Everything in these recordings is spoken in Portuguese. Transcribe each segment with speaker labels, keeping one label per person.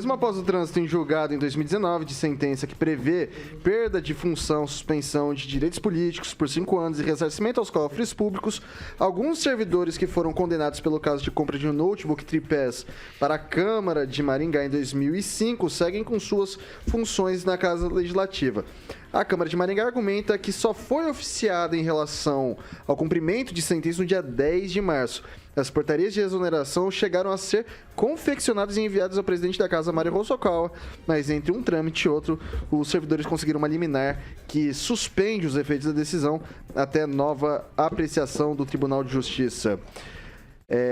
Speaker 1: Mesmo após o trânsito em julgado em 2019 de sentença que prevê perda de função, suspensão de direitos políticos por 5 anos e ressarcimento aos cofres públicos, alguns servidores que foram condenados pelo caso de compra de um notebook tripés para a Câmara de Maringá em 2005 seguem com suas funções na Casa Legislativa. A Câmara de Maringá argumenta que só foi oficiada em relação ao cumprimento de sentença no dia 10 de março. As portarias de exoneração chegaram a ser confeccionadas e enviadas ao presidente da Casa, Mário Hosokawa, mas entre um trâmite e outro, os servidores conseguiram uma liminar que suspende os efeitos da decisão até nova apreciação do Tribunal de Justiça.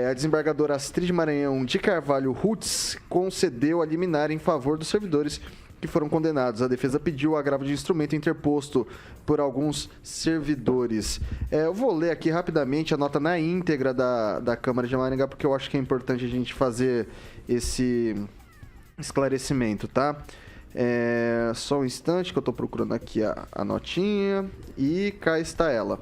Speaker 1: A desembargadora Astrid Maranhão de Carvalho Rutz concedeu a liminar em favor dos servidores que foram condenados. A defesa pediu o agravo de instrumento interposto por alguns servidores. Eu vou ler aqui rapidamente a nota na íntegra da Câmara de Maringá, porque eu acho que é importante a gente fazer esse esclarecimento, tá? Só um instante que eu estou procurando aqui a notinha e cá está ela.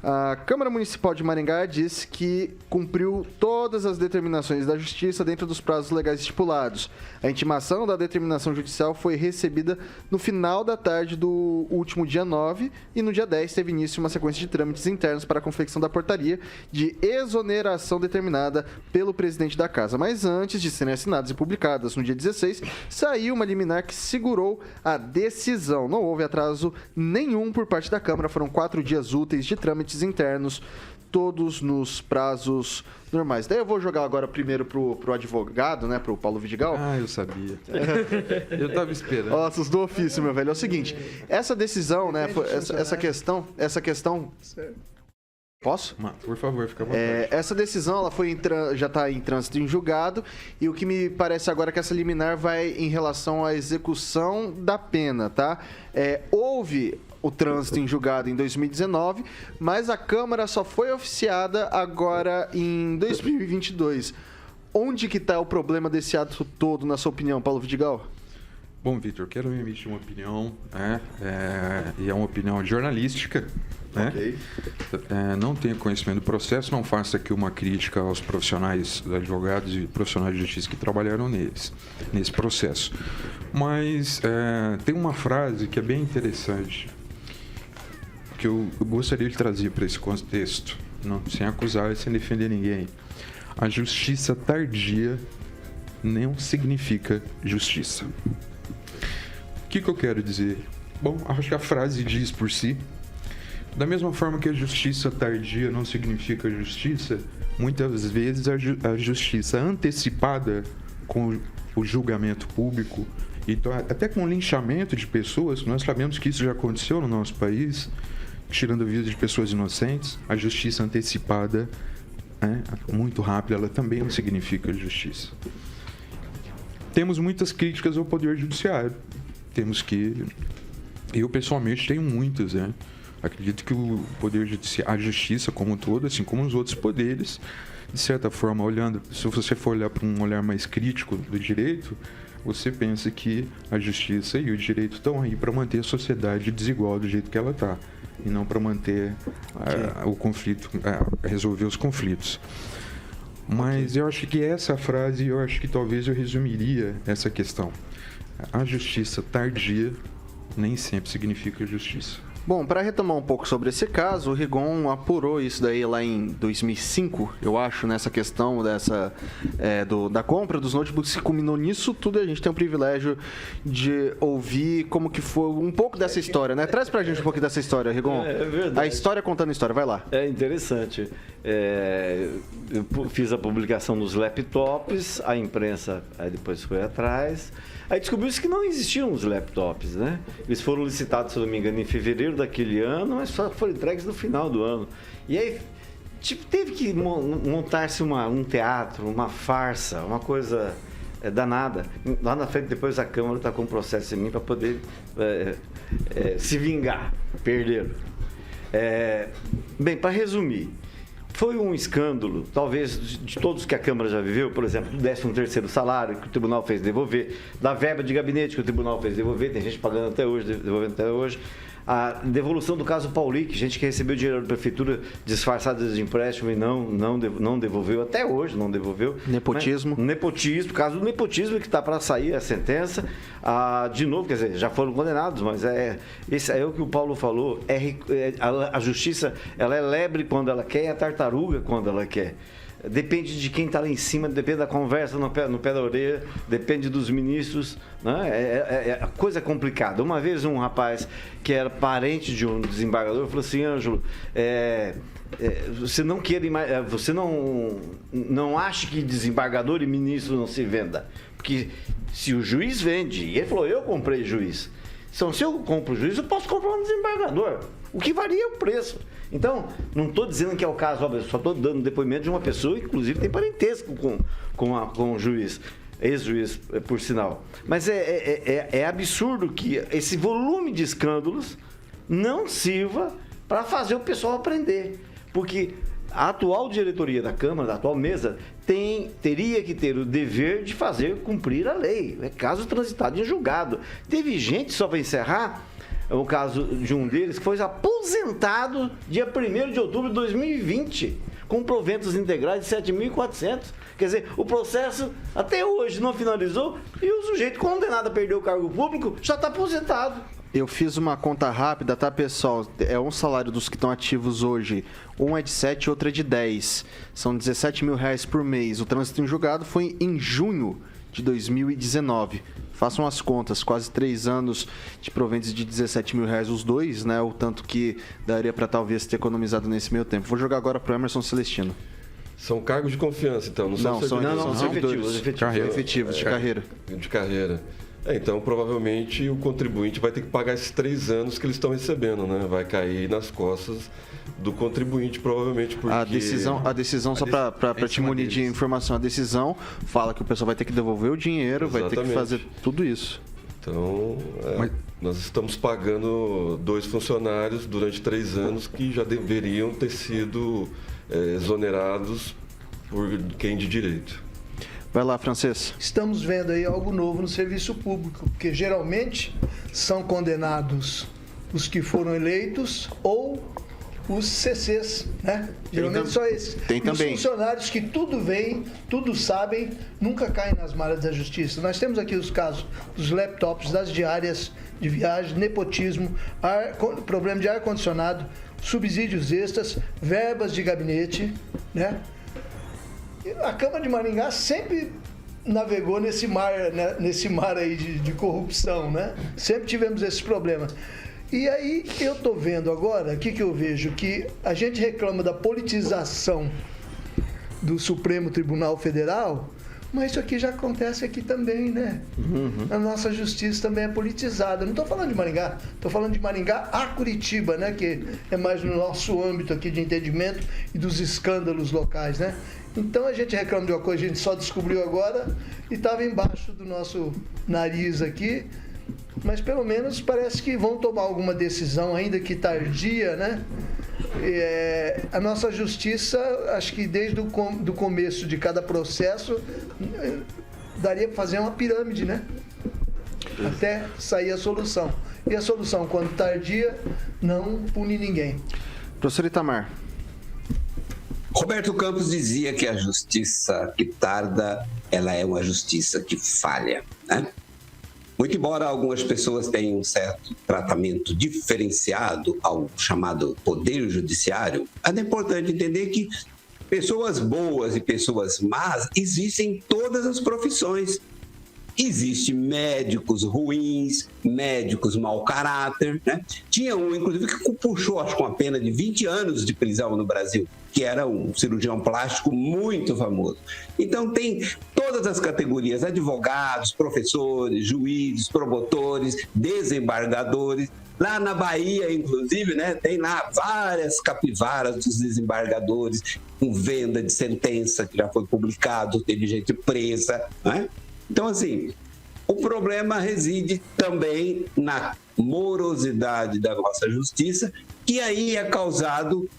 Speaker 1: A Câmara Municipal de Maringá diz que cumpriu todas as determinações da Justiça dentro dos prazos legais estipulados. A intimação da determinação judicial foi recebida no final da tarde do último dia 9 e no dia 10 teve início uma sequência de trâmites internos para a confecção da portaria de exoneração determinada pelo presidente da Casa. Mas antes de serem assinadas e publicadas no dia 16, saiu uma liminar que segurou a decisão. Não houve atraso nenhum por parte da Câmara, foram 4 dias úteis de trâmites internos, todos nos prazos normais. Daí eu vou jogar agora primeiro pro advogado, né, pro Paulo Vidigal.
Speaker 2: Ah, eu sabia. Eu tava esperando.
Speaker 1: Ossos do ofício, meu velho. É o seguinte, essa decisão, né, essa questão... Posso?
Speaker 2: Por favor, fica à vontade.
Speaker 1: Essa decisão ela já está em trânsito em julgado e o que me parece agora é que essa liminar vai em relação à execução da pena, tá? Houve o trânsito em julgado em 2019, mas a Câmara só foi oficiada agora em 2022. Onde que está o problema desse ato todo, na sua opinião, Paulo Vidigal?
Speaker 2: Bom, Vitor, quero emitir uma opinião, e é uma opinião jornalística, né?
Speaker 1: Okay.
Speaker 2: Não tenho conhecimento do processo, não faço aqui uma crítica aos profissionais, advogados e profissionais de justiça que trabalharam nesse processo. Mas tem uma frase que é bem interessante, que eu gostaria de trazer para esse contexto, sem acusar e sem defender ninguém. A justiça tardia não significa justiça. O que eu quero dizer? Bom, acho que a frase diz por si. Da mesma forma que a justiça tardia não significa justiça, muitas vezes a justiça antecipada com o julgamento público, e até com o linchamento de pessoas, nós sabemos que isso já aconteceu no nosso país, tirando a vida de pessoas inocentes, a justiça antecipada, muito rápida, ela também não significa justiça. Temos muitas críticas ao Poder Judiciário. Eu pessoalmente tenho muitas, né? Acredito que o Poder Judiciário, a Justiça como um todo, assim como os outros poderes, de certa forma, se você for olhar para um olhar mais crítico do direito, você pensa que a Justiça e o direito estão aí para manter a sociedade desigual do jeito que ela está, e não para manter o conflito, resolver os conflitos. Mas eu acho que essa frase, eu acho que talvez eu resumiria essa questão. A justiça tardia nem sempre significa justiça.
Speaker 1: Bom, para retomar um pouco sobre esse caso, o Rigon apurou isso daí lá em 2005, eu acho, nessa questão da compra dos notebooks, que culminou nisso tudo, e a gente tem o privilégio de ouvir como que foi um pouco dessa história, né? Traz pra gente um pouco dessa história, Rigon.
Speaker 3: É verdade.
Speaker 1: A história contando a história, vai lá.
Speaker 3: É interessante. Eu fiz a publicação dos laptops, a imprensa aí depois foi atrás. Aí descobriu-se que não existiam os laptops, né? Eles foram licitados, se não me engano, em fevereiro daquele ano, mas só foram entregues no final do ano. E aí, teve que montar-se um teatro, uma farsa, uma coisa danada. Lá na frente, depois a Câmara está com um processo em mim para poder se vingar. Perderam. Bem, para resumir, foi um escândalo, talvez de todos que a Câmara já viveu, por exemplo, do 13º salário que o tribunal fez devolver, da verba de gabinete que o tribunal fez devolver, tem gente pagando até hoje, devolvendo até hoje, A devolução do caso Paulic, gente que recebeu dinheiro da prefeitura disfarçado de empréstimo e não devolveu, até hoje não devolveu.
Speaker 1: Nepotismo.
Speaker 3: Nepotismo, caso do nepotismo que está para sair a sentença. De novo, quer dizer, já foram condenados, mas esse é o que o Paulo falou. A justiça, ela é lebre quando ela quer e a tartaruga quando ela quer. Depende de quem está lá em cima, depende da conversa no pé da orelha, depende dos ministros, né? A coisa complicada. Uma vez um rapaz que era parente de um desembargador falou assim: Ângelo, você não acha que desembargador e ministro não se venda? Porque se o juiz vende, e ele falou: eu comprei juiz. Então, se eu compro juiz, eu posso comprar um desembargador. O que varia é o preço. Então, não estou dizendo que é o caso, só estou dando depoimento de uma pessoa que, inclusive, tem parentesco com o juiz, ex-juiz, por sinal. Mas é absurdo que esse volume de escândalos não sirva para fazer o pessoal aprender. Porque a atual diretoria da Câmara, a atual mesa, teria que ter o dever de fazer cumprir a lei. É caso transitado em julgado. Teve gente, só para encerrar, o caso de um deles, que foi aposentado dia 1º de outubro de 2020, com proventos integrais de 7.400. Quer dizer, o processo até hoje não finalizou e o sujeito condenado a perder o cargo público já está aposentado.
Speaker 1: Eu fiz uma conta rápida, tá, pessoal? É um salário dos que estão ativos hoje. Um é de 7 e outro é de 10. São R$17 mil por mês. O trânsito em julgado foi em junho de 2019. Façam as contas, quase 3 anos de proventos de R$17 mil os dois, né? O tanto que daria para talvez ter economizado nesse meio tempo. Vou jogar agora para o Emerson Celestino.
Speaker 4: São cargos de confiança, então?
Speaker 3: São efetivos
Speaker 1: de carreira.
Speaker 4: De carreira. Então, provavelmente, o contribuinte vai ter que pagar esses 3 anos que eles estão recebendo, né? Vai cair nas costas do contribuinte, provavelmente, porque...
Speaker 1: A decisão só para te munir de informação, a decisão fala que o pessoal vai ter que devolver o dinheiro,
Speaker 4: Exatamente.
Speaker 1: Vai ter que fazer tudo isso.
Speaker 4: Então, nós estamos pagando 2 funcionários durante 3 anos que já deveriam ter sido exonerados por quem de direito.
Speaker 1: Vai lá, Francês.
Speaker 5: Estamos vendo aí algo novo no serviço público, porque geralmente são condenados os que foram eleitos ou os CCs, né? Geralmente só esses.
Speaker 1: Tem também.
Speaker 5: Os funcionários que tudo veem, tudo sabem, nunca caem nas malhas da justiça. Nós temos aqui os casos dos laptops, das diárias de viagem, nepotismo, problema de ar-condicionado, subsídios extras, verbas de gabinete, né? A Câmara de Maringá sempre navegou nesse mar, né? Nesse mar aí de corrupção, né? Sempre tivemos esse problema. E aí eu tô vendo agora, o que eu vejo? Que a gente reclama da politização do Supremo Tribunal Federal, mas isso aqui já acontece aqui também, né? A nossa justiça também é politizada. Não estou falando de Maringá, estou falando de Maringá a Curitiba, né? Que é mais no nosso âmbito aqui de entendimento e dos escândalos locais, né? Então a gente reclama de uma coisa que a gente só descobriu agora e estava embaixo do nosso nariz aqui, mas pelo menos parece que vão tomar alguma decisão, ainda que tardia, né? A nossa justiça, acho que desde o começo de cada processo, daria para fazer uma pirâmide, né? Até sair a solução. E a solução, quando tardia, não pune ninguém.
Speaker 1: Professor Itamar.
Speaker 6: Roberto Campos dizia que a justiça que tarda, ela é uma justiça que falha, né? Muito embora algumas pessoas tenham um certo tratamento diferenciado ao chamado poder judiciário, é importante entender que pessoas boas e pessoas más existem em todas as profissões. Existem médicos ruins, médicos mau caráter, né? Tinha um, inclusive, que puxou, acho que uma pena de 20 anos de prisão no Brasil, que era um cirurgião plástico muito famoso. Então, tem todas as categorias, advogados, professores, juízes, promotores, desembargadores. Lá na Bahia, inclusive, né, tem lá várias capivaras dos desembargadores, com venda de sentença que já foi publicado, teve gente presa, né? Então, assim, o problema reside também na morosidade da nossa justiça, que aí é causado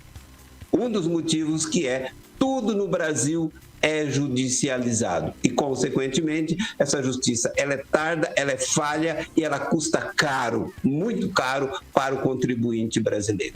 Speaker 6: um dos motivos que é tudo no Brasil é judicializado e, consequentemente, essa justiça ela é tarda, ela é falha e ela custa caro, muito caro para o contribuinte brasileiro.